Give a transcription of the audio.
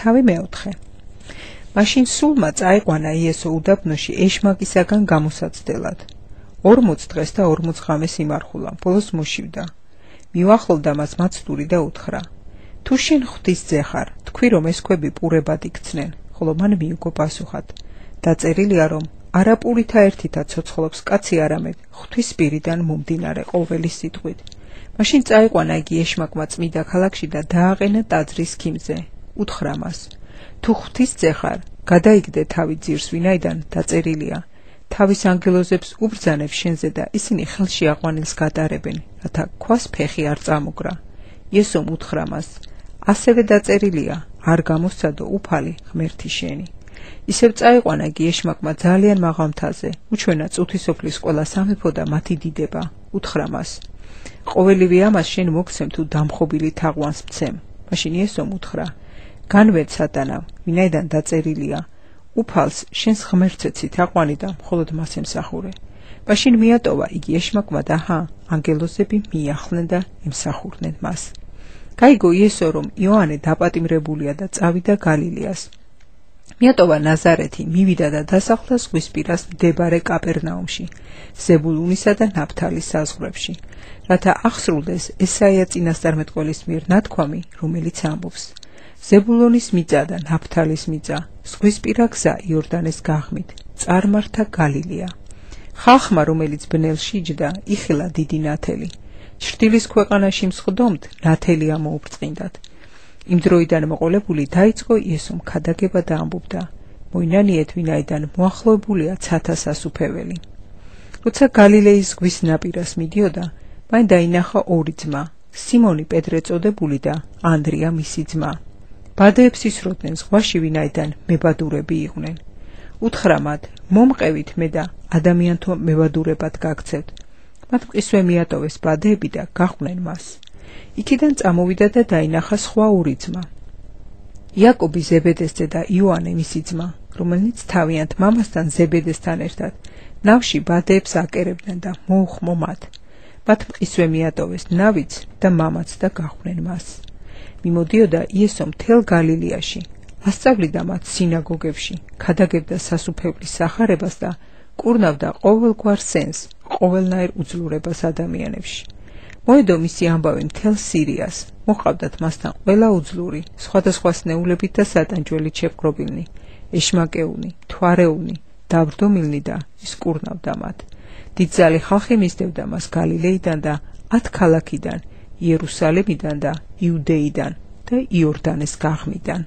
თავი მეოთხე. მაშინ სულმა წაიყვანა იესო უდაბნოში ეშმაკისაგან გამოსაცდელად. 40 დღეს და 40 ღამეს იმარხულა, ბოლოს მოშივდა. მიუახლოვდა მას მაცდური და უთხრა: თუ შენ ღვთისძე ხარ, თქვი რომ ეს ქვები პურებად იქცნენ, ხოლო მან მიუგო პასუხად: დაწერილია რომ არა პურითა ერთითა ცოცხლობს კაცი, არამედ ღვთის სპირიდან მომდინარე ყოველი სიტყვით. მაშინ წაიყვანა იგი ეშმაკმა წმიდა ქალაქში და დააყენა ტაძრის ქიმზე. უთხრა მას: თუ ღვთისძე ხარ, გადაიგდე თავი ძირს, ვინაიდან დაწერილია: თავის ანგელოზებს უბრძანებს შენზე და ისინი ხელში აყვანილს გატარებენ, რათა ქვას ფეხი არ წამოგრა. იესომ უთხრა მას: ასევე დაწერილია: არ გამოსცადო უფალი ღმერთი შენი. ისევ წაიყვანა იგი ეშმაკმა ძალიან მაღალ მთაზე, უჩვენა წუთისოფლის ყველა სამეფო და მათი დიდება. უთხრა მას: ყოველივე ამას შენ მოგცემ თუ დამხობილი თაყვანს მცემ. მაშინ იესომ უთხრა: განვედ სატანა, ვინაიდან დაწერილია: უფალს შენს ღმერთს თაყვანი და მხოლოდ მას ემსახურე. მაშინ მიატოვა იგი ეშმაკმა და ანგელოზები მიახლდნენ და ემსახურდნენ მას. გაიგო იესო რომ იოანე დაპატიმრებულია და წავიდა გალილეას. მიატოვა ნაზარეთი, მივიდა და დასახლდა ზღვისპირას მდებარე კაპერნაუმში, ზებულუნისა და ნაფთალის საზღვრებში, რათა აღსრულდეს ესაია წინასწარმეტყველის მიერ ნათქვამი, რომელიც ამბობს: ზებულონის მიწა და ნაფთალის მიწა, ზღვისპირა გზა იორდანეს გაღმით, წარმართა გალილეა. ხალხმა, რომელიც ბნელში იჯდა, იხილა დიდი ნათელი. ჩრდილის ქვეყანაში მსხდომთ, ნათელი ამოუბრწყინდათ. იმ დროიდან მოყოლებული დაიწყო იესომ ქადაგება და ამბობდა: მოინანიეთ, ვინაიდან მოახლოებულია ცათა სასუფეველი. როცა გალილეის ზღვის ნაპირას მიდიოდა, მან დაინახა ორი ძმა, სიმონი პეტრე წოდებული და ანდრია მისი ძმა. ბადეებს ისროდნენ ზღვაში, ვინაიდან მებადურები იყვნენ. უთხრა მათ: მომყევით მე და ადამიანთო მებადურებად გაგცევთ. მათ მყისვე მიატოვეს ბადეები და გაჰყვნენ მას. იქიდან წამოვიდა და დაინახა სხვა ორი ძმა, იაკობი ზებედესძე და იოანე მისი ძმა, რომელნიც თავიანთ მამასთან ზებედესთან ერთად ნავში ბადეებს აკერებდნენ და მოუხმო მათ. მათ მყისვე მიატოვეს ნავიც და მამაც და გაჰყვნენ მას. მიმოდიოდა იესო მთელ გალილეაში, ასწავლიდა მათ სინაგოგებში, ქადაგებდა სასუფევლის სახარებას და კურნავდა ყოველგვარ სენს, ყოველნაირ უძლურებას ადამიანებში. მოედო მისი ამბავი მთელ სირიას, მოჰყავდათ მასთან ყველა უძლური, სხვადასხვა სნეულებით და სატანჯველით შეპყრობილნი, ეშმაკეულნი, მთვარეულნი, დავრდომილნი და ის კურნავდა მათ. დიდძალი ხალხი მისდევდა მას გალილეიდან და 10 ქალაქიდან, იერუსალიმიდან და იუდეიდან და იორდანეს გაღმიდან.